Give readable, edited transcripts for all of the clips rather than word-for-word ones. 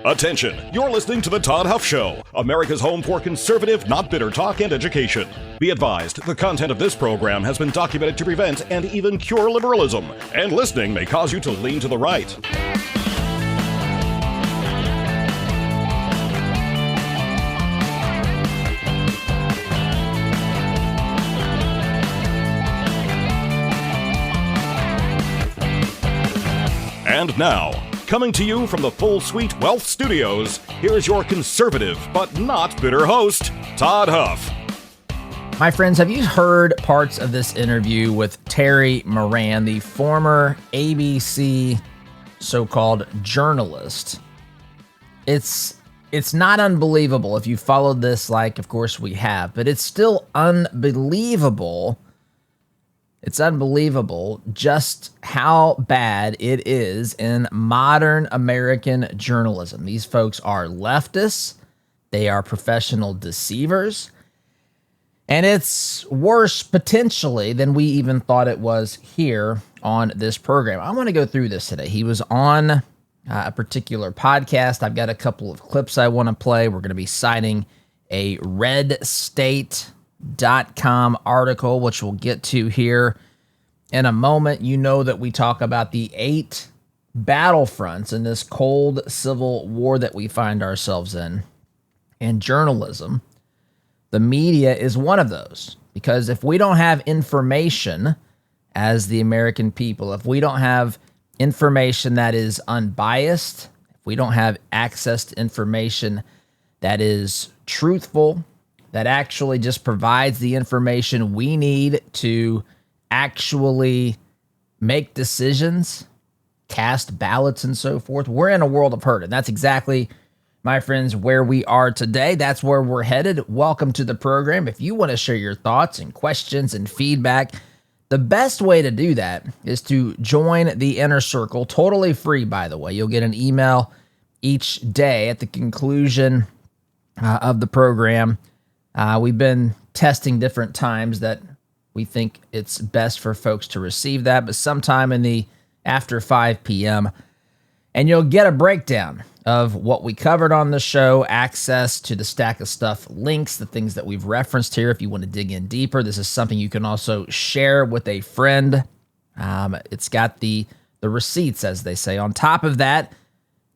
Attention, you're listening to The Todd Huff Show, America's home for conservative, not bitter talk and education. Be advised, the content of this program has been documented to prevent and even cure liberalism, and listening may cause you to lean to the right. And now, coming to you from the Full Suite Wealth Studios, here's your conservative but not bitter host, Todd Huff. My friends, have you heard parts of this interview with Terry Moran, the former ABC so-called journalist? It's not unbelievable if you followed this like, of course, we have, but it's still unbelievable. It's unbelievable just how bad it is in modern American journalism. These folks are leftists. They are professional deceivers. And it's worse potentially than we even thought it was here on this program. I want to go through this today. He was on a particular podcast. I've got a couple of clips I want to play. We're going to be citing a redstate.com article, which we'll get to here in a moment. You know that we talk about the 8 battlefronts in this cold civil war that we find ourselves in. And journalism, the media, is one of those. Because if we don't have information as the American people, if we don't have information that is unbiased, if we don't have access to information that is truthful, that actually just provides the information we need to actually make decisions, cast ballots, and so forth, we're in a world of hurt. And that's exactly, my friends, where we are today. That's where we're headed. Welcome to the program. If you want to share your thoughts and questions and feedback, the best way to do that is to join the Inner Circle, totally free, by the way. You'll get an email each day at the conclusion of the program. We've been testing different times that we think it's best for folks to receive that, but sometime in the after 5 p.m. And you'll get a breakdown of what we covered on the show, access to the stack of stuff, links, the things that we've referenced here. If you want to dig in deeper, this is something you can also share with a friend. It's got the receipts, as they say. On top of that,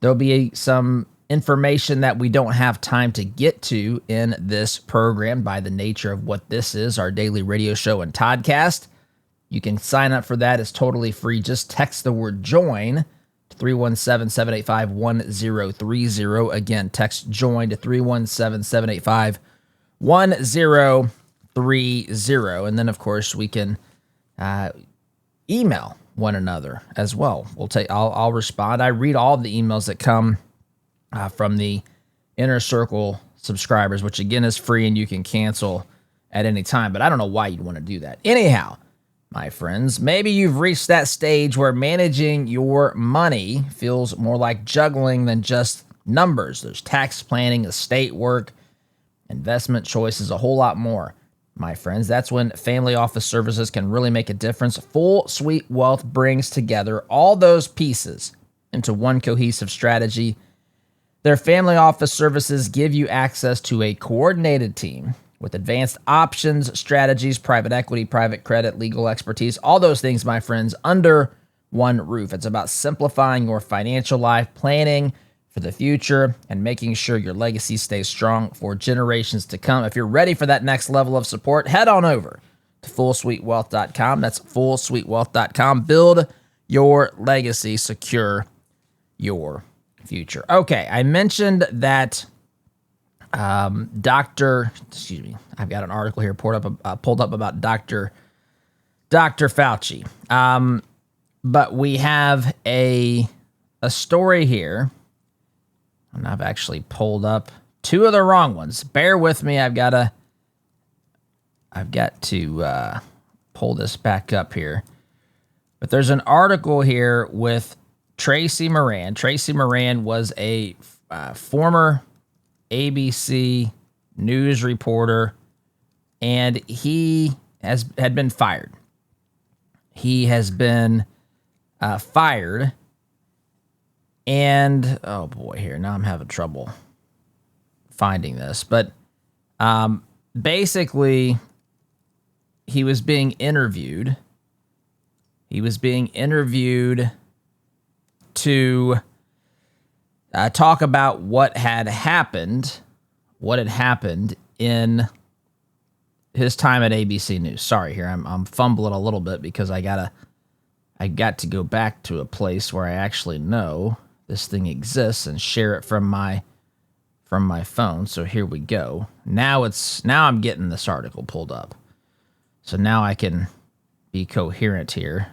there'll be some information that we don't have time to get to in this program by the nature of what this is, our daily radio show and Toddcast. You can sign up for that. It's totally free. Just text the word JOIN to 317-785-1030. Again, text JOIN to 317-785-1030. And then, of course, we can email one another as well. I'll respond. I read all of the emails that come from the Inner Circle subscribers, which again is free and you can cancel at any time, but I don't know why you'd want to do that. Anyhow, my friends, maybe you've reached that stage where managing your money feels more like juggling than just numbers. There's tax planning, estate work, investment choices, a whole lot more. My friends, that's when Family Office Services can really make a difference. Full Suite Wealth brings together all those pieces into one cohesive strategy. Their family office services give you access to a coordinated team with advanced options, strategies, private equity, private credit, legal expertise, all those things, my friends, under one roof. It's about simplifying your financial life, planning for the future, and making sure your legacy stays strong for generations to come. If you're ready for that next level of support, head on over to fullsuitewealth.com. That's fullsuitewealth.com. Build your legacy, secure your future. Okay, I mentioned that I've got an article here pulled up about Dr. Fauci. But we have a story here, and I've actually pulled up 2 of the wrong ones. Bear with me. I've got to pull this back up here. But there's an article here with Tracy Moran. Tracy Moran was a former ABC news reporter, and he had been fired. He has been fired And, oh boy, here, now I'm having trouble finding this. But basically, he was being interviewed. He was being interviewed to talk about what had happened in his time at ABC News. Sorry, here I'm fumbling a little bit because I got to go back to a place where I actually know this thing exists and share it from my phone. So here we go. Now I'm getting this article pulled up. So now I can be coherent here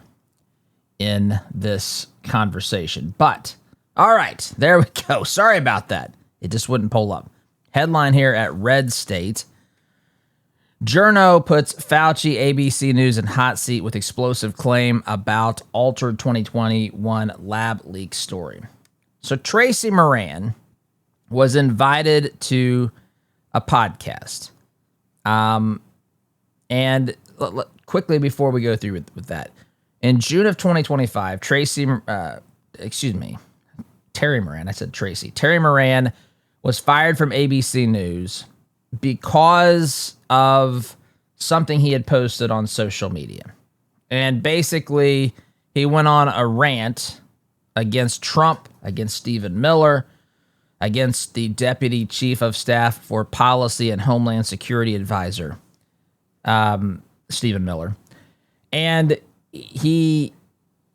in this conversation. But all right, there we go. Sorry about that. It just wouldn't pull up. Headline here at Red State. Journo puts Fauci ABC News in hot seat with explosive claim about altered 2021 lab leak story. So Tracy Moran was invited to a podcast. And quickly before we go through with that, in June of 2025, Terry Moran, I said Tracy. Terry Moran was fired from ABC News because of something he had posted on social media. And basically, he went on a rant against Trump, against Stephen Miller, against the Deputy Chief of Staff for Policy and Homeland Security Advisor, Stephen Miller. And he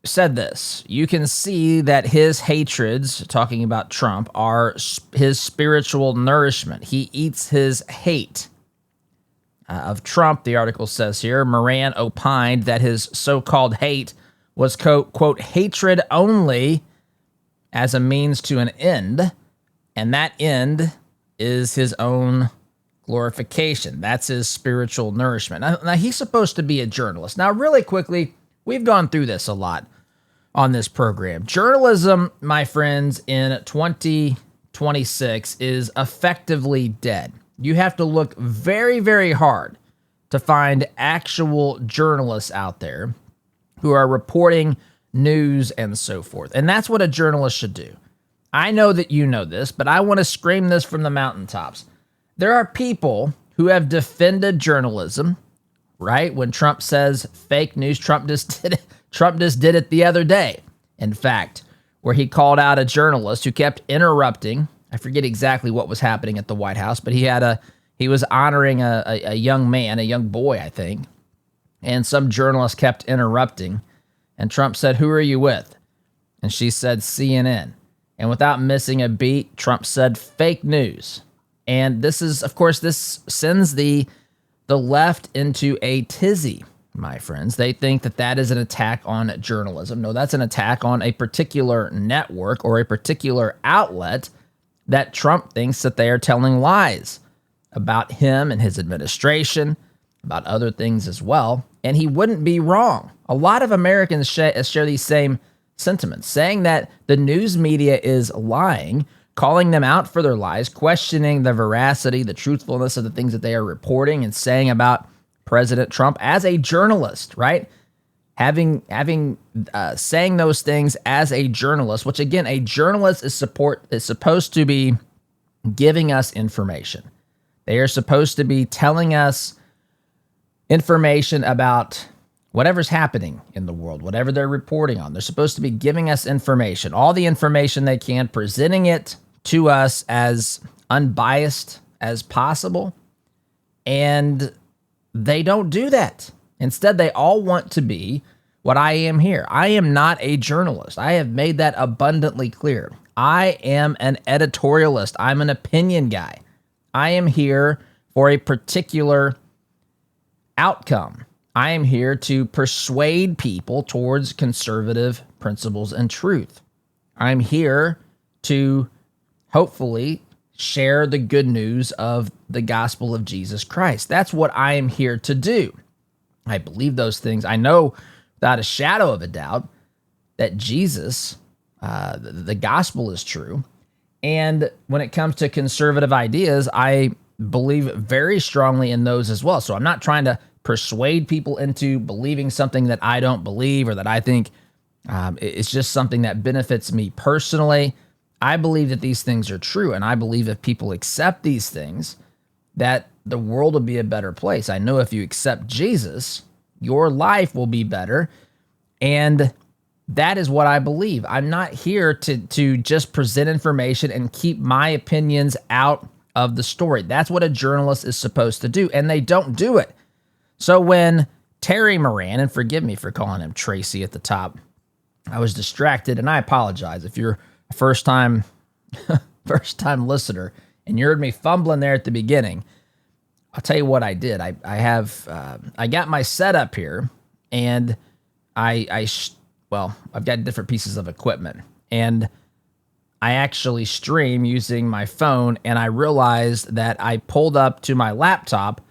said this: you can see that his hatreds, talking about Trump, are his spiritual nourishment. He eats his hate. Of Trump, the article says here, Moran opined that his so-called hate was, quote, hatred only as a means to an end, and that end is his own glorification. That's his spiritual nourishment. Now, he's supposed to be a journalist. Now, really quickly, we've gone through this a lot on this program. Journalism, my friends, in 2026 is effectively dead. You have to look very, very hard to find actual journalists out there who are reporting news and so forth. And that's what a journalist should do. I know that you know this, but I want to scream this from the mountaintops. There are people who have defended journalism, right? When Trump says fake news, Trump just did it the other day. In fact, where he called out a journalist who kept interrupting. I forget exactly what was happening at the White House, but he was honoring a young man, a young boy, I think. And some journalist kept interrupting. And Trump said, "Who are you with?" And she said, "CNN." And without missing a beat, Trump said, "Fake news." And this sends the left into a tizzy, my friends. They think that is an attack on journalism. No, that's an attack on a particular network or a particular outlet that Trump thinks that they are telling lies about him and his administration, about other things as well. And he wouldn't be wrong. A lot of Americans share these same sentiments, saying that the news media is lying, calling them out for their lies, questioning the veracity, the truthfulness of the things that they are reporting and saying about President Trump as a journalist, right? Saying those things as a journalist, which again, a journalist is supposed to be giving us information. They are supposed to be telling us information about whatever's happening in the world, whatever they're reporting on. They're supposed to be giving us information, all the information they can, presenting it to us as unbiased as possible. And they don't do that. Instead, they all want to be what I am here. I am not a journalist. I have made that abundantly clear. I am an editorialist. I'm an opinion guy. I am here for a particular outcome. I am here to persuade people towards conservative principles and truth. I'm here to hopefully share the good news of the gospel of Jesus Christ. That's what I am here to do. I believe those things. I know without a shadow of a doubt that Jesus, the gospel is true. And when it comes to conservative ideas, I believe very strongly in those as well. So I'm not trying to persuade people into believing something that I don't believe or that I think It's just something that benefits me personally. I believe that these things are true, and I believe if people accept these things, that the world will be a better place. I know if you accept Jesus, your life will be better, and that is what I believe. I'm not here to just present information and keep my opinions out of the story. That's what a journalist is supposed to do, and they don't do it. So when Terry Moran, and forgive me for calling him Tracy at the top, I was distracted, and I apologize if you're a first-time listener and you heard me fumbling there at the beginning. I'll tell you what I did. I got my setup here, and I've got different pieces of equipment, and I actually stream using my phone, and I realized that I pulled up to my laptop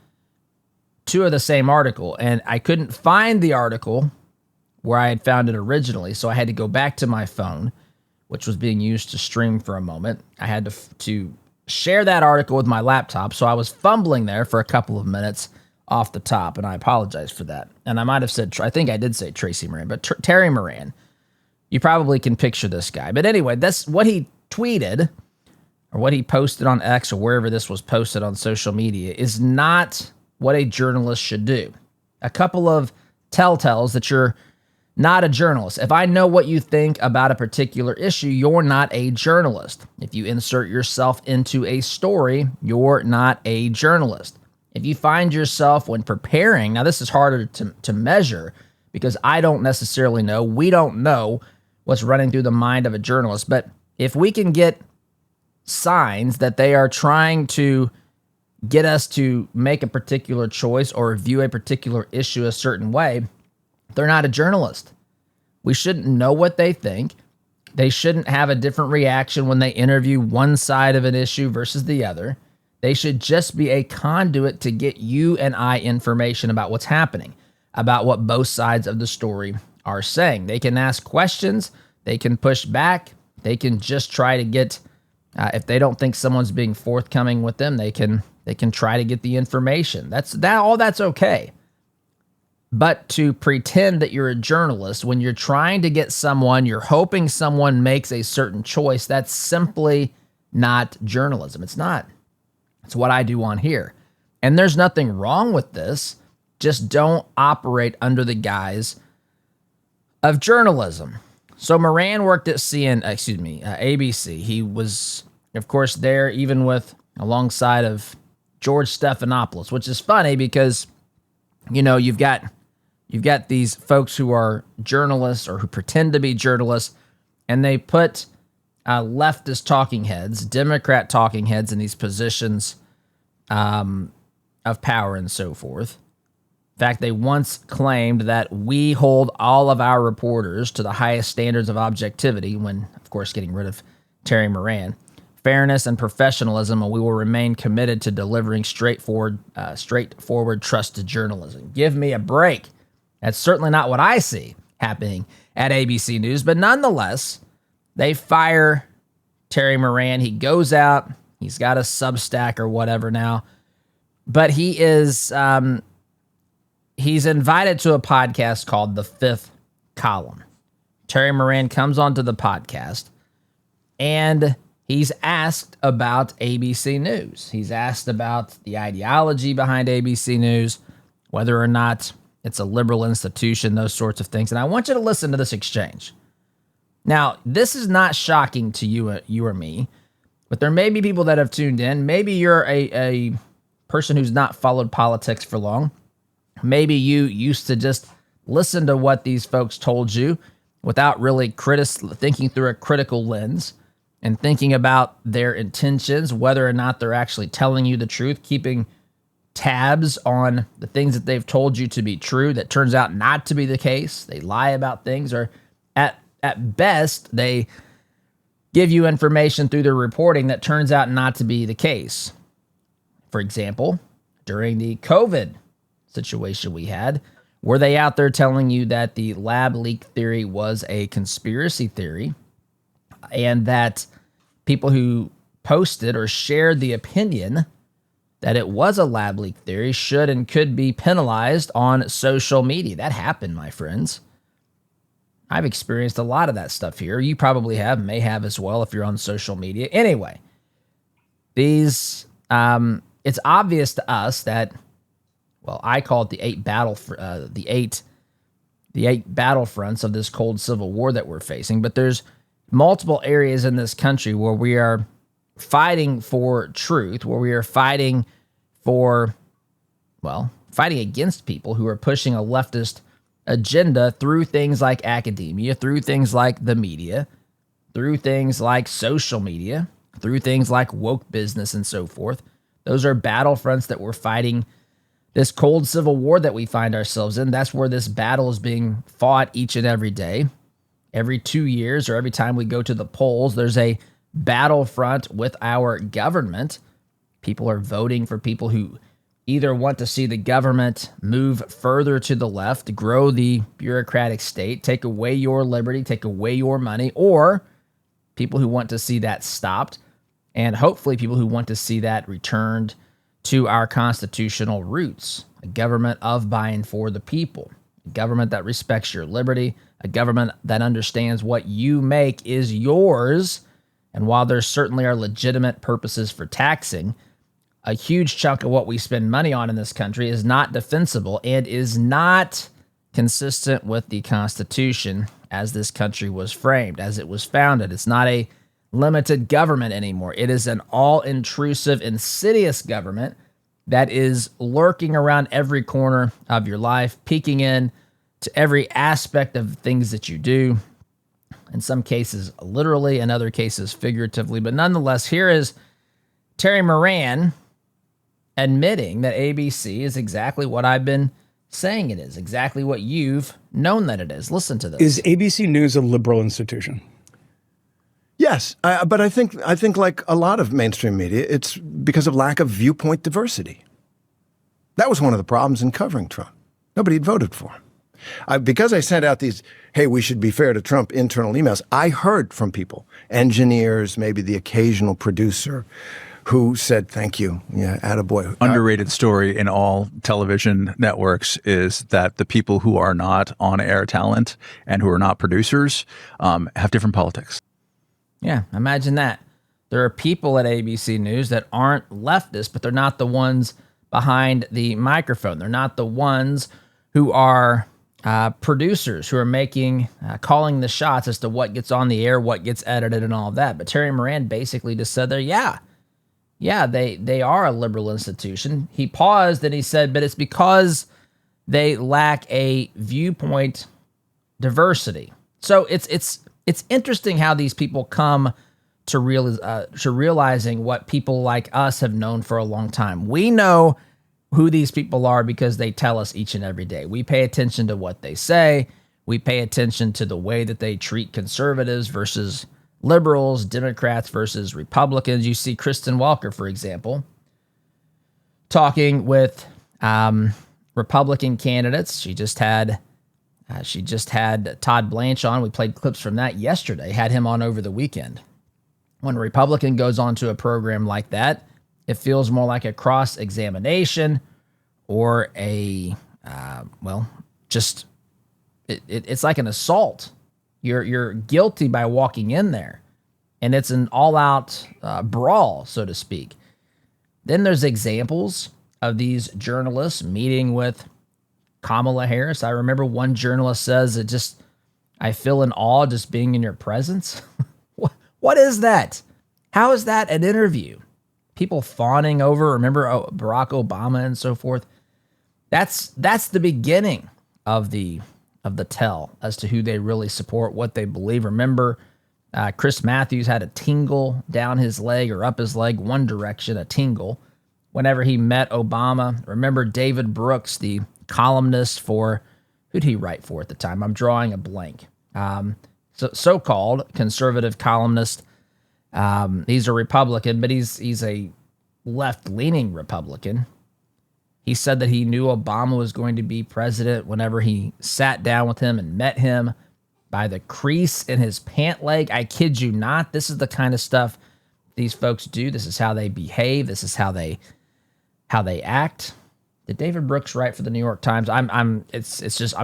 two of the same article, and I couldn't find the article where I had found it originally, so I had to go back to my phone, which was being used to stream for a moment. I had to share that article with my laptop, so I was fumbling there for a couple of minutes off the top, and I apologize for that. And I might have said, I think I did say Tracy Moran, but Terry Moran. You probably can picture this guy. But anyway, that's what he tweeted, or what he posted on X, or wherever this was posted on social media, is not what a journalist should do. A couple of telltales that you're not a journalist. If I know what you think about a particular issue, you're not a journalist. If you insert yourself into a story, you're not a journalist. If you find yourself when preparing, now this is harder to measure because I don't necessarily know, we don't know what's running through the mind of a journalist, but if we can get signs that they are trying to get us to make a particular choice or view a particular issue a certain way, they're not a journalist. We shouldn't know what they think. They shouldn't have a different reaction when they interview one side of an issue versus the other. They should just be a conduit to get you and I information about what's happening, about what both sides of the story are saying. They can ask questions. They can push back. They can just try to get, if they don't think someone's being forthcoming with them, they can try to get the information. All that's okay. But to pretend that you're a journalist when you're trying to get someone, you're hoping someone makes a certain choice, that's simply not journalism. It's not. It's what I do on here. And there's nothing wrong with this. Just don't operate under the guise of journalism. So Moran worked at ABC. He was, of course, there even alongside of George Stephanopoulos, which is funny because, you've got these folks who are journalists or who pretend to be journalists, and they put leftist talking heads, Democrat talking heads in these positions of power and so forth. In fact, they once claimed that we hold all of our reporters to the highest standards of objectivity when, of course, getting rid of Terry Moran, fairness and professionalism, and we will remain committed to delivering straightforward, trusted journalism. Give me a break. That's certainly not what I see happening at ABC News, but nonetheless, they fire Terry Moran. He goes out. He's got a Substack or whatever now, but he is he's invited to a podcast called The Fifth Column. Terry Moran comes onto the podcast, and he's asked about ABC News. He's asked about the ideology behind ABC News, whether or not it's a liberal institution, those sorts of things. And I want you to listen to this exchange. Now, this is not shocking to you or me, but there may be people that have tuned in. Maybe you're a person who's not followed politics for long. Maybe you used to just listen to what these folks told you without really thinking through a critical lens and thinking about their intentions, whether or not they're actually telling you the truth, keeping tabs on the things that they've told you to be true that turns out not to be the case. They lie about things, or at best, they give you information through their reporting that turns out not to be the case. For example, during the COVID situation we had, were they out there telling you that the lab leak theory was a conspiracy theory and that people who posted or shared the opinion that it was a lab leak theory should and could be penalized on social media? That happened, my friends. I've experienced a lot of that stuff here. You probably may have as well if you're on social media. Anyway, these it's obvious to us that, well, I call it the eight battlefronts of this cold civil war that we're facing. But there's multiple areas in this country where we are fighting for truth, where we are fighting against people who are pushing a leftist agenda through things like academia, through things like the media, through things like social media, through things like woke business and so forth. Those are battlefronts that we're fighting. This cold civil war that we find ourselves in, that's where this battle is being fought each and every day. Every 2 years or every time we go to the polls, there's a battlefront with our government. People are voting for people who either want to see the government move further to the left, grow the bureaucratic state, take away your liberty, take away your money, or people who want to see that stopped, and hopefully people who want to see that returned to our constitutional roots, a government of, by, and for the people, a government that respects your liberty, a government that understands what you make is yours. And while there certainly are legitimate purposes for taxing, a huge chunk of what we spend money on in this country is not defensible and is not consistent with the Constitution as this country was framed, as it was founded. It's not a limited government anymore. It is an all-intrusive, insidious government that is lurking around every corner of your life, peeking in to every aspect of things that you do, in some cases literally, in other cases figuratively. But nonetheless, here is Terry Moran admitting that ABC is exactly what I've been saying it is, exactly what you've known that it is. Listen to this. Is ABC News a liberal institution? Yes, but I think like a lot of mainstream media, it's because of lack of viewpoint diversity. That was one of the problems in covering Trump. Nobody had voted for him. Because I sent out these, hey, we should be fair to Trump internal emails, I heard from people, engineers, maybe the occasional producer, who said, thank you. Yeah, attaboy. Underrated story in all television networks is that the people who are not on-air talent and who are not producers have different politics. Yeah, imagine that. There are people at ABC News that aren't leftists, but they're not the ones behind the microphone. They're not the ones who are producers, who are calling the shots as to what gets on the air, what gets edited, and all of that. But Terry Moran basically just said there, yeah, they are a liberal institution. He paused and he said, but it's because they lack a viewpoint diversity. So it's interesting how these people come to realizing what people like us have known for a long time. We know who these people are because they tell us each and every day. We pay attention to what they say. We pay attention to the way that they treat conservatives versus liberals, Democrats versus Republicans. You see Kristen Welker, for example, talking with Republican candidates. She just had Todd Blanche on. We played clips from that yesterday, had him on over the weekend. When a Republican goes onto a program like that, it feels more like a cross-examination or it's like an assault. You're guilty by walking in there, and it's an all-out brawl, so to speak. Then there's examples of these journalists meeting with Kamala Harris. I remember one journalist says, I feel in awe just being in your presence. What is that? How is that an interview? People fawning over, remember Barack Obama and so forth. That's the beginning of the tell as to who they really support, what they believe. Remember, Chris Matthews had a tingle down his leg or up his leg, one direction, a tingle, whenever he met Obama. Remember David Brooks, the columnist for, who'd he write for at the time? I'm drawing a blank. So-called conservative columnist. He's a Republican, but he's a left-leaning Republican. He said that he knew Obama was going to be president whenever he sat down with him and met him by the crease in his pant leg. I kid you not. This is the kind of stuff these folks do. This is how they behave. This is how they act. Did David Brooks write for the New York Times? I'm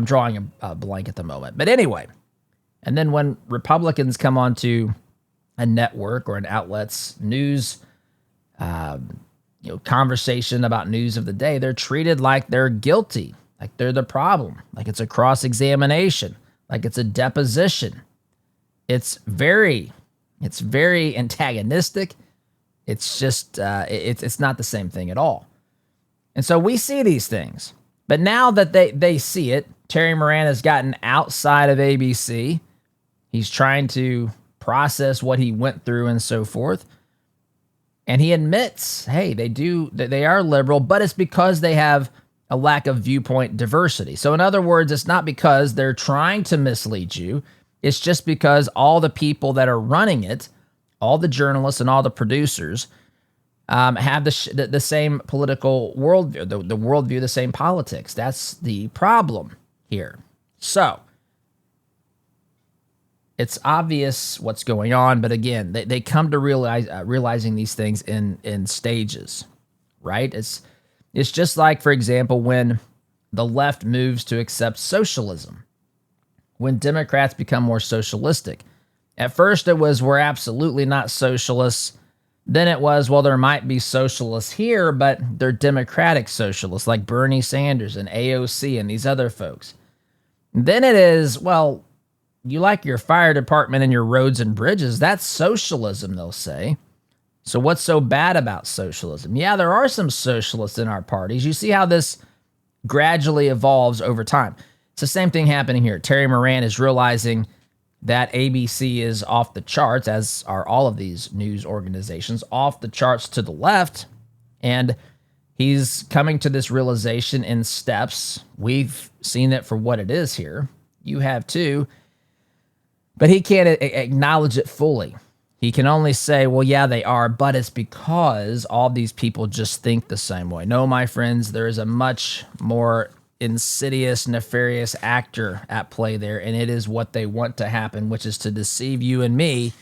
drawing a blank at the moment. But anyway, And then when Republicans come onto a network or an outlet's news conversation about news of the day, they're treated like they're guilty, like they're the problem, like it's a cross-examination, like it's a deposition. It's very antagonistic. It's just, it's not the same thing at all. And so we see these things. But now that they see it, Terry Moran has gotten outside of ABC. He's trying to process what he went through and so forth. And he admits, hey, they are liberal, but it's because they have a lack of viewpoint diversity. So in other words, it's not because they're trying to mislead you. It's just because all the people that are running it, all the journalists and all the producers, have the same political worldview, the worldview, the same politics. That's the problem here. So it's obvious what's going on, but again, they come to realizing these things in stages, right? It's just like, for example, when the left moves to accept socialism, when Democrats become more socialistic. At first it was, we're absolutely not socialists. Then it was, well, there might be socialists here, but they're democratic socialists like Bernie Sanders and AOC and these other folks. Then it is, well, you like your fire department and your roads and bridges. That's socialism, they'll say. So what's so bad about socialism? Yeah, there are some socialists in our parties. You see how this gradually evolves over time. It's the same thing happening here. Terry Moran is realizing that ABC is off the charts, as are all of these news organizations, off the charts to the left. And he's coming to this realization in steps. We've seen it for what it is here. You have too. But he can't acknowledge it fully. He can only say, well, yeah, they are, but it's because all these people just think the same way. No, my friends, there is a much more insidious, nefarious actor at play there, and it is what they want to happen, which is to deceive you and me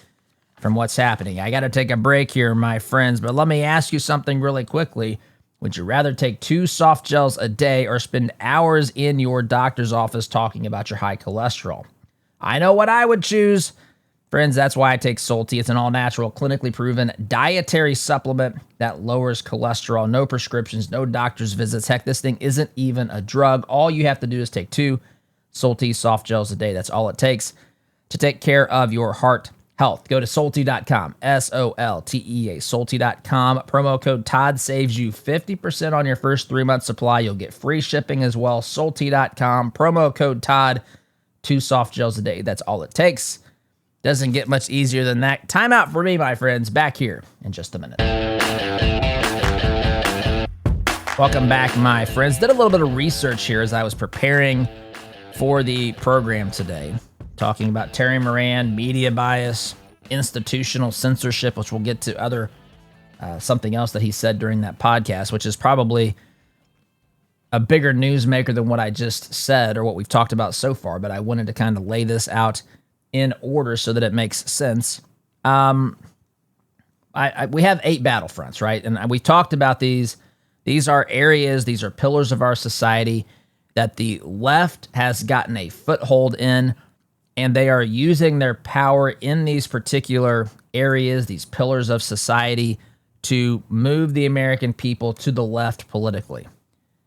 from what's happening. I got to take a break here, my friends, but let me ask you something really quickly. Would you rather take 2 soft gels a day or spend hours in your doctor's office talking about your high cholesterol? I know what I would choose. Friends, that's why I take Salty. It's an all-natural, clinically proven dietary supplement that lowers cholesterol. No prescriptions, no doctor's visits. Heck, this thing isn't even a drug. All you have to do is take 2 Salty soft gels a day. That's all it takes to take care of your heart health. Go to Salty.com, S-O-L-T-E-A, Salty.com. Promo code Todd saves you 50% on your first 3-month supply. You'll get free shipping as well. Salty.com, promo code Todd, 2 soft gels a day. That's all it takes. Doesn't get much easier than that. Time out for me, my friends. Back here in just a minute. Welcome back, my friends. Did a little bit of research here as I was preparing for the program today, talking about Terry Moran, media bias, institutional censorship, which we'll get to other something else that he said during that podcast, which is probably a bigger newsmaker than what I just said or what we've talked about so far, but I wanted to kind of lay this out in order so that it makes sense. We have 8 battlefronts, right? And we talked about these. These are areas, these are pillars of our society that the left has gotten a foothold in, and they are using their power in these particular areas, these pillars of society, to move the American people to the left politically.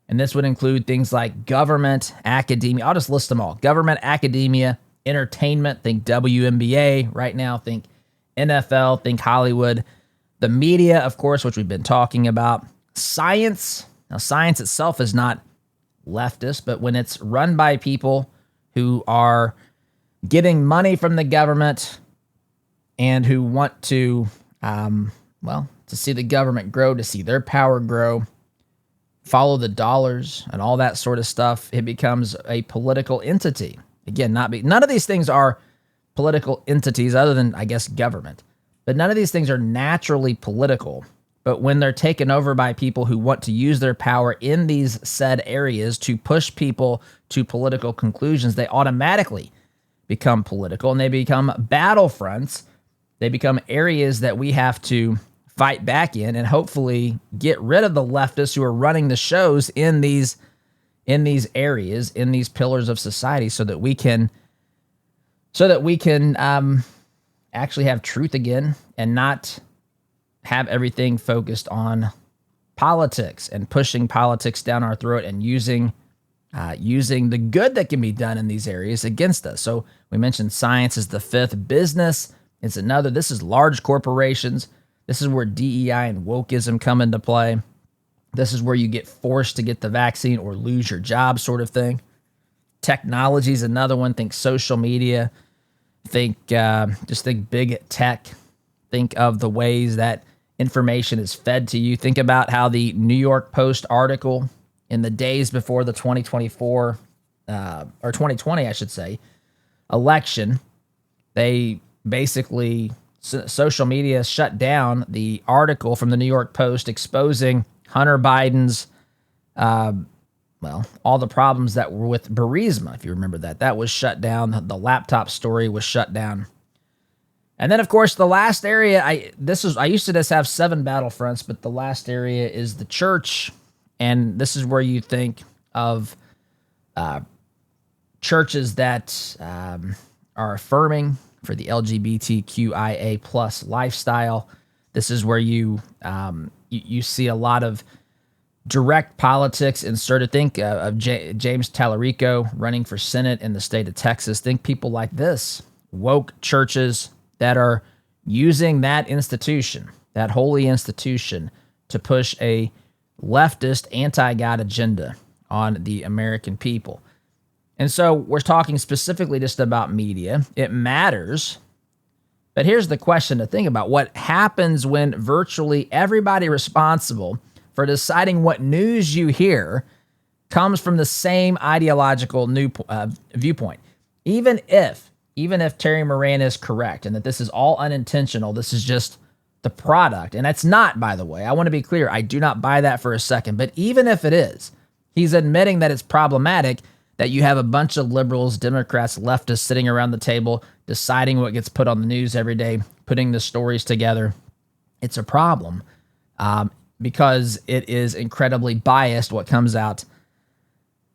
And this would include things like government, academia. I'll just list them all. Government, academia, entertainment, think WNBA right now, think NFL, think Hollywood. The media, of course, which we've been talking about. Science. Now, science itself is not leftist, but when it's run by people who are getting money from the government and who want to, to see the government grow, to see their power grow, follow the dollars and all that sort of stuff, it becomes a political entity. Again, none of these things are political entities other than, I guess, government. But none of these things are naturally political. But when they're taken over by people who want to use their power in these said areas to push people to political conclusions, they automatically become political and they become battlefronts. They become areas that we have to fight back in and hopefully get rid of the leftists who are running the shows in these areas, in these pillars of society, so that we can so that we can actually have truth again and not have everything focused on politics and pushing politics down our throat and using the good that can be done in these areas against us. So we mentioned science is the fifth. Business is another. This is large corporations. This is where DEI and wokeism come into play. This is where you get forced to get the vaccine or lose your job, sort of thing. Technology is another one. Think social media. Think big tech. Think of the ways that information is fed to you. Think about how the New York Post article in the days before the 2024 or 2020, I should say, election, they basically, social media shut down the article from the New York Post exposing Hunter Biden's, all the problems that were with Burisma, if you remember that. That was shut down. The laptop story was shut down. And then, of course, the last area, I used to just have 7 battlefronts, but the last area is the church. And this is where you think of churches that are affirming for the LGBTQIA plus lifestyle. This is where you see a lot of direct politics inserted. Think of James Tallarico running for Senate in the state of Texas. Think people like this, woke churches that are using that institution, that holy institution, to push a leftist anti-God agenda on the American people. And so we're talking specifically just about media. It matters. But here's the question to think about. What happens when virtually everybody responsible for deciding what news you hear comes from the same ideological viewpoint? Even if Terry Moran is correct and that this is all unintentional, this is just the product. And it's not, by the way. I want to be clear. I do not buy that for a second. But even if it is, he's admitting that it's problematic that you have a bunch of liberals, Democrats, leftists sitting around the table deciding what gets put on the news every day, putting the stories together. It's a problem because it is incredibly biased what comes out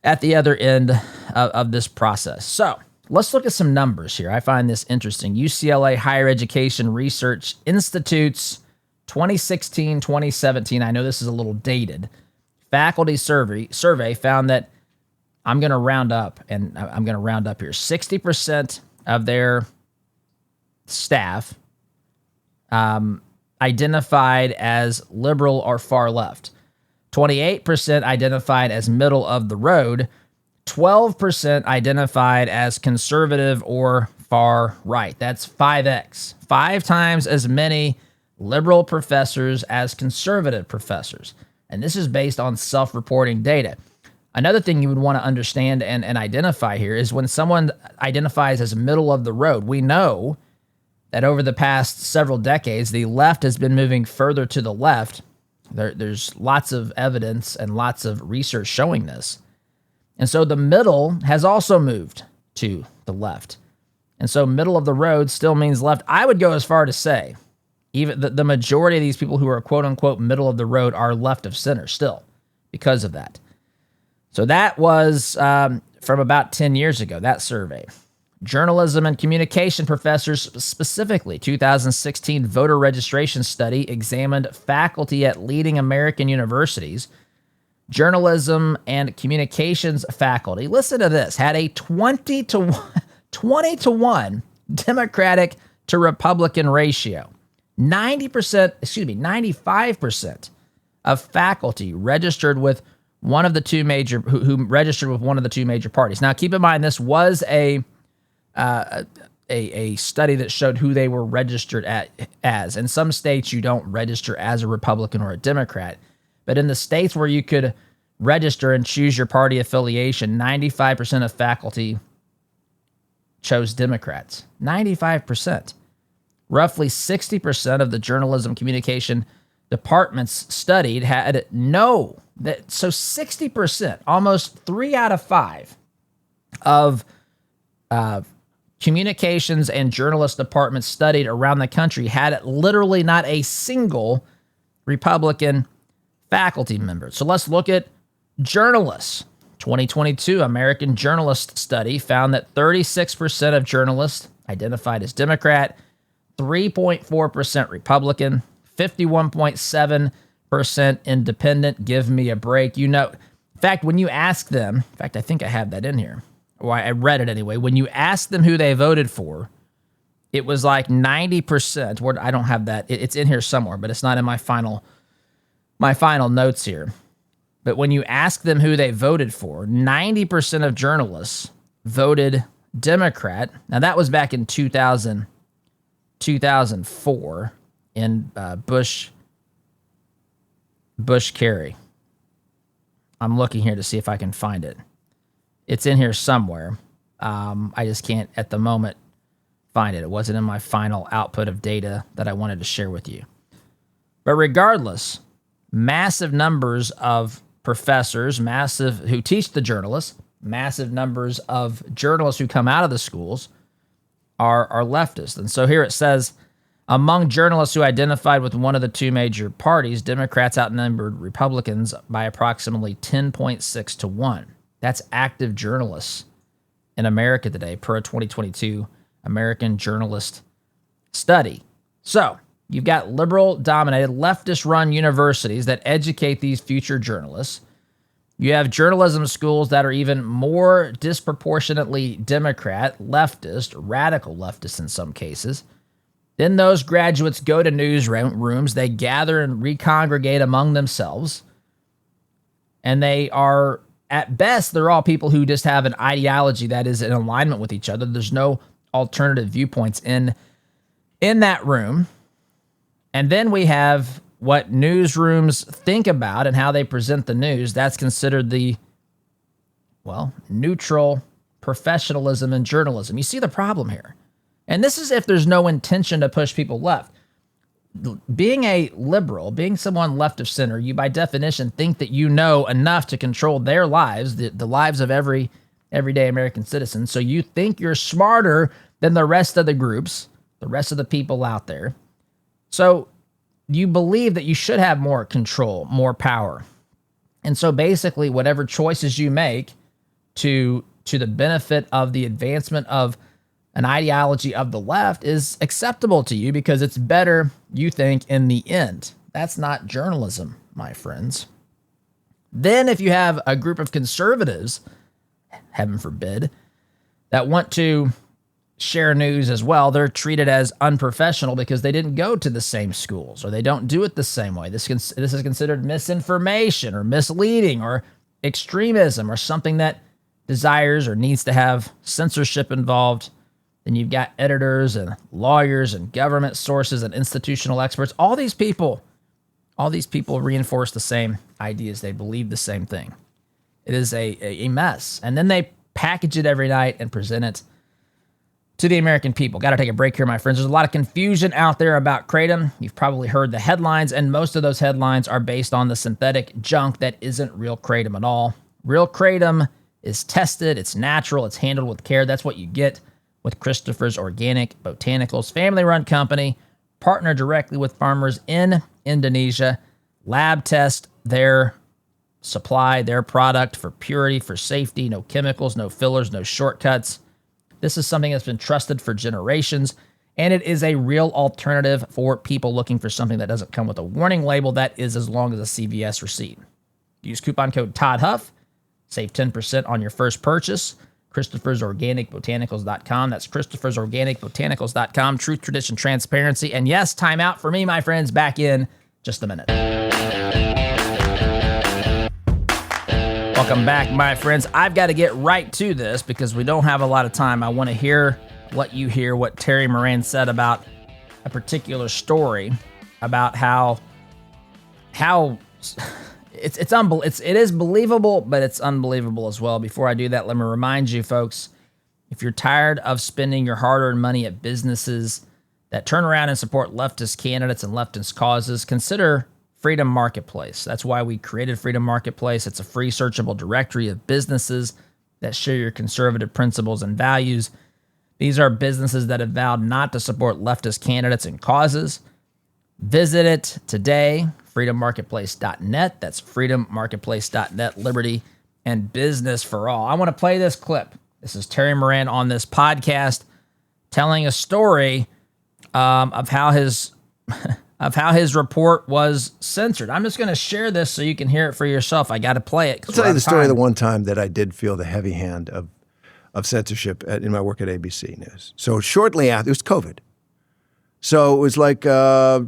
at the other end of this process. So let's look at some numbers here. I find this interesting. UCLA Higher Education Research Institute's 2016-2017, I know this is a little dated, faculty survey found that, I'm going to round up here, 60% of their staff identified as liberal or far left, 28% identified as middle of the road, 12% identified as conservative or far right. That's 5x, 5 times as many liberal professors as conservative professors. And this is based on self-reporting data. Another thing you would want to understand and identify here is when someone identifies as middle of the road, we know that over the past several decades, the left has been moving further to the left. There's lots of evidence and lots of research showing this. And so the middle has also moved to the left. And so middle of the road still means left. I would go as far to say, even the majority of these people who are quote unquote middle of the road are left of center still because of that. So that was from about 10 years ago, that survey. Journalism and communication professors, specifically 2016 voter registration study examined faculty at leading American universities. Journalism and communications faculty, listen to this, had a 20 to 1 Democratic to Republican ratio. 95% of faculty registered with one of the two major who registered with one of the two major parties. Now, keep in mind, this was a study that showed who they were registered as. In some states, you don't register as a Republican or a Democrat, but in the states where you could register and choose your party affiliation, 95% of faculty chose Democrats. 95%. Roughly 60% of the journalism communication departments studied had no. So 60%, almost 3 out of 5 of communications and journalist departments studied around the country had literally not a single Republican faculty member. So let's look at journalists. 2022 American Journalist study found that 36% of journalists identified as Democrat, 3.4% Republican, 51.7% independent. Give me a break. You know, in fact, when you ask them, in fact, I think I have that in here, or I read it anyway. When you ask them who they voted for, it was like 90%. Where I don't have that. It's in here somewhere, but it's not in my final notes here. But when you ask them who they voted for, 90% of journalists voted Democrat. Now, that was back in 2004 in Bush-Kerry. I'm looking here to see if I can find it. It's in here somewhere. I just can't, at the moment, find it. It wasn't in my final output of data that I wanted to share with you. But regardless, massive numbers of professors, who teach the journalists, massive numbers of journalists who come out of the schools are leftist. And so here it says, among journalists who identified with one of the two major parties, Democrats outnumbered Republicans by approximately 10.6 to 1. That's active journalists in America today, per a 2022 American Journalist study. So you've got liberal-dominated, leftist-run universities that educate these future journalists. You have journalism schools that are even more disproportionately Democrat, leftist, radical leftist in some cases. Then those graduates go to newsrooms. They gather and recongregate among themselves. And they are, at best, they're all people who just have an ideology that is in alignment with each other. There's no alternative viewpoints in that room. And then we have what newsrooms think about and how they present the news. That's considered the, neutral professionalism in journalism. You see the problem here. And this is if there's no intention to push people left. Being a liberal, being someone left of center, you by definition think that you know enough to control their lives, the lives of everyday American citizens. So you think you're smarter than the rest of the groups, the rest of the people out there. So you believe that you should have more control, more power. And so basically whatever choices you make to the benefit of the advancement of an ideology of the left is acceptable to you because it's better, you think, in the end. That's not journalism, my friends. Then if you have a group of conservatives, heaven forbid, that want to share news as well, they're treated as unprofessional because they didn't go to the same schools or they don't do it the same way. This is considered misinformation or misleading or extremism or something that desires or needs to have censorship involved. Then you've got editors and lawyers and government sources and institutional experts. All these people reinforce the same ideas. They believe the same thing. It is a mess. And then they package it every night and present it to the American people. Got to take a break here, my friends. There's a lot of confusion out there about kratom. You've probably heard the headlines, and most of those headlines are based on the synthetic junk that isn't real kratom at all. Real kratom is tested, it's natural, it's handled with care. That's what you get with Christopher's Organic Botanicals, family-run company, partner directly with farmers in Indonesia, lab test their supply, their product for purity, for safety, no chemicals, no fillers, no shortcuts. This is something that's been trusted for generations, and it is a real alternative for people looking for something that doesn't come with a warning label that is as long as a CVS receipt. Use coupon code ToddHuff, save 10% on your first purchase. Christopher'sOrganicBotanicals.com. That's Christopher'sOrganicBotanicals.com. Truth, tradition, transparency. And yes, time out for me, my friends. Back in just a minute. Welcome back, my friends. I've got to get right to this because we don't have a lot of time. I want to hear what Terry Moran said about a particular story about how it is believable, but it's unbelievable as well. Before I do that, let me remind you, folks, if you're tired of spending your hard-earned money at businesses that turn around and support leftist candidates and leftist causes, consider Freedom Marketplace. That's why we created Freedom Marketplace. It's a free searchable directory of businesses that share your conservative principles and values. These are businesses that have vowed not to support leftist candidates and causes. Visit it today, freedommarketplace.net. That's freedommarketplace.net. Liberty and business for all. I want to play this clip. This is Terry Moran on this podcast telling a story of how his report was censored. I'm just going to share this so you can hear it for yourself. I got to play it. I'll tell you the story of the one time that I did feel the heavy hand of censorship in my work at ABC News. So shortly after, it was COVID. So it was like early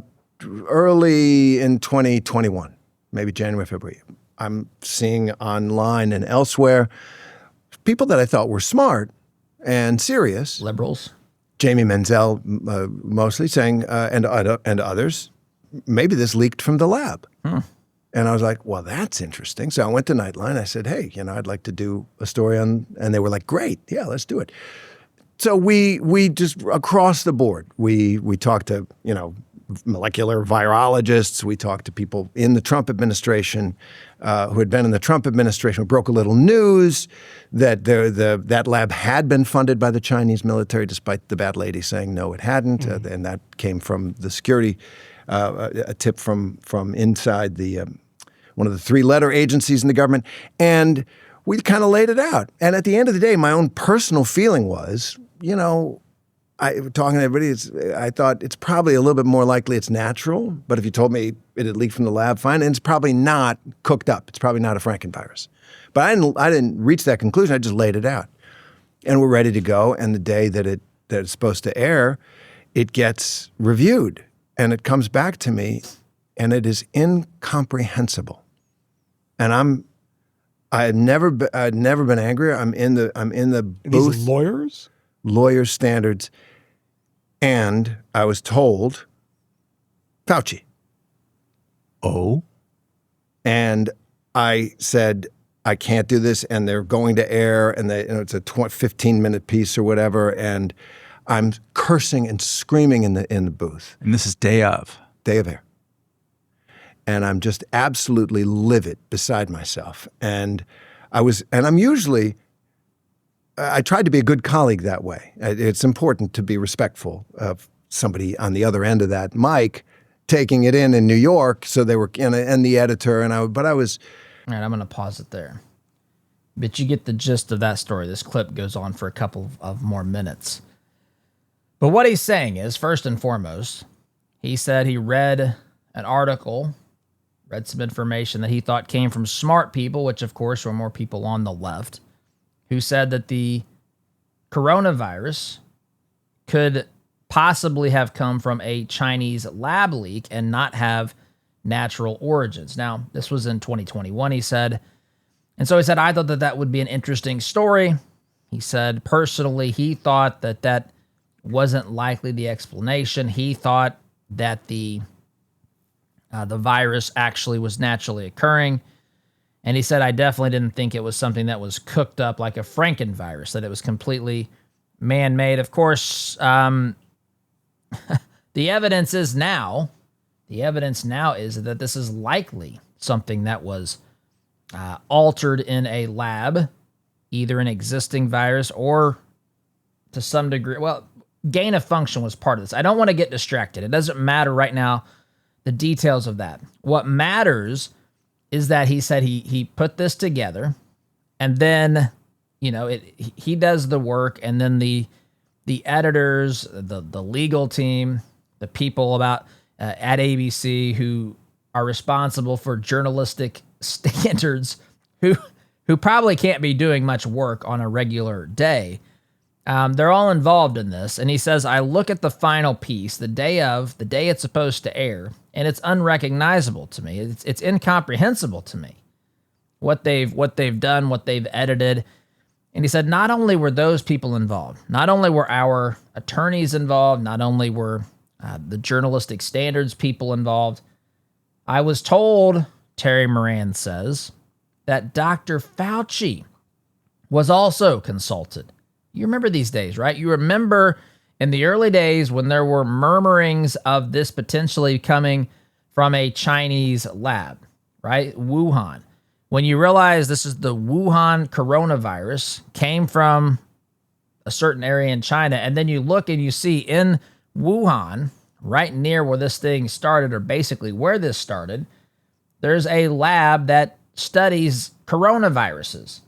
in 2021, maybe January, February. I'm seeing online and elsewhere people that I thought were smart and serious. Liberals. Jamie Menzel mostly saying, and others, maybe this leaked from the lab. And I was like, well, that's interesting. So I went to Nightline. I said, hey, I'd like to do a story on, and they were like, great, yeah, let's do it. So we just across the board, we talked to, molecular virologists. We talked to people in the Trump administration who had been in the Trump administration. We broke a little news that that lab had been funded by the Chinese military, despite the bad lady saying no, it hadn't. And that came from the security, a tip from inside the one of the three-letter agencies in the government. And we kind of laid it out. And at the end of the day, my own personal feeling was, talking to everybody, I thought it's probably a little bit more likely it's natural. But if you told me it had leaked from the lab, fine. And it's probably not cooked up. It's probably not a Frankenvirus. But I didn't reach that conclusion. I just laid it out. And we're ready to go. And the day that it's supposed to air, it gets reviewed. And it comes back to me, and it is incomprehensible. And I've never been angrier. I'm in the booth. These lawyers? Lawyers' standards. And I was told, Fauci. Oh? And I said, I can't do this, and they're going to air, and it's a 15-minute piece or whatever, and I'm cursing and screaming in the booth. And this is day of air. And I'm just absolutely livid beside myself. And I'm usually, I tried to be a good colleague that way. It's important to be respectful of somebody on the other end of that mic taking it in New York. So they were, and the editor, but I was. All right, I'm going to pause it there. But you get the gist of that story. This clip goes on for a couple of more minutes. But what he's saying is, first and foremost, he said he read an article, read some information that he thought came from smart people, which of course were more people on the left, who said that the coronavirus could possibly have come from a Chinese lab leak and not have natural origins. Now, this was in 2021, he said. And so he said, I thought that would be an interesting story. He said, personally, he thought that wasn't likely the explanation. He thought that the virus actually was naturally occurring. And he said, I definitely didn't think it was something that was cooked up like a Frankenvirus, that it was completely man-made. Of course, the evidence now is that this is likely something that was altered in a lab, either an existing virus or to some degree, gain of function was part of this. I don't want to get distracted. It doesn't matter right now, the details of that. What matters is that he said he put this together, and then, he does the work, and then the editors, the legal team, the people at ABC who are responsible for journalistic standards, who probably can't be doing much work on a regular day. They're all involved in this. And he says, I look at the final piece, the day it's supposed to air, and it's unrecognizable to me. It's incomprehensible to me what they've done, what they've edited. And he said, not only were those people involved, not only were our attorneys involved, not only were the journalistic standards people involved, I was told, Terry Moran says, that Dr. Fauci was also consulted. You remember these days, right? You remember in the early days when there were murmurings of this potentially coming from a Chinese lab, right? Wuhan. When you realize this is the Wuhan coronavirus, came from a certain area in China, and then you look and you see in Wuhan, right near where this thing started, or basically where this started, there's a lab that studies coronaviruses.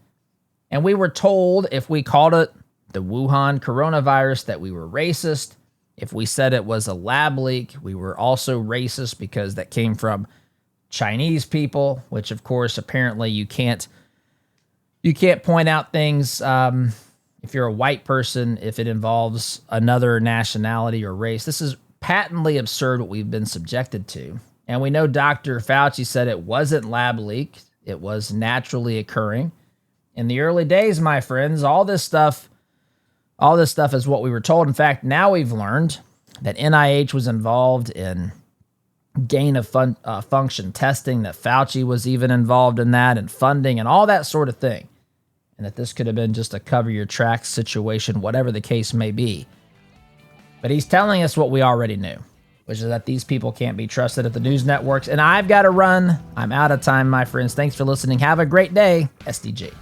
And we were told if we called it the Wuhan coronavirus that we were racist. If we said it was a lab leak, we were also racist because that came from Chinese people, which of course apparently you can't point out things if you're a white person if it involves another nationality or race. This is patently absurd what we've been subjected to. And we know Dr. Fauci said it wasn't lab leaked. It was naturally occurring. In the early days, my friends, all this stuff is what we were told. In fact, now we've learned that NIH was involved in gain of function testing, that Fauci was even involved in that, and funding and all that sort of thing. And that this could have been just a cover your tracks situation, whatever the case may be. But he's telling us what we already knew, which is that these people can't be trusted at the news networks. And I've got to run. I'm out of time, my friends. Thanks for listening. Have a great day. SDG.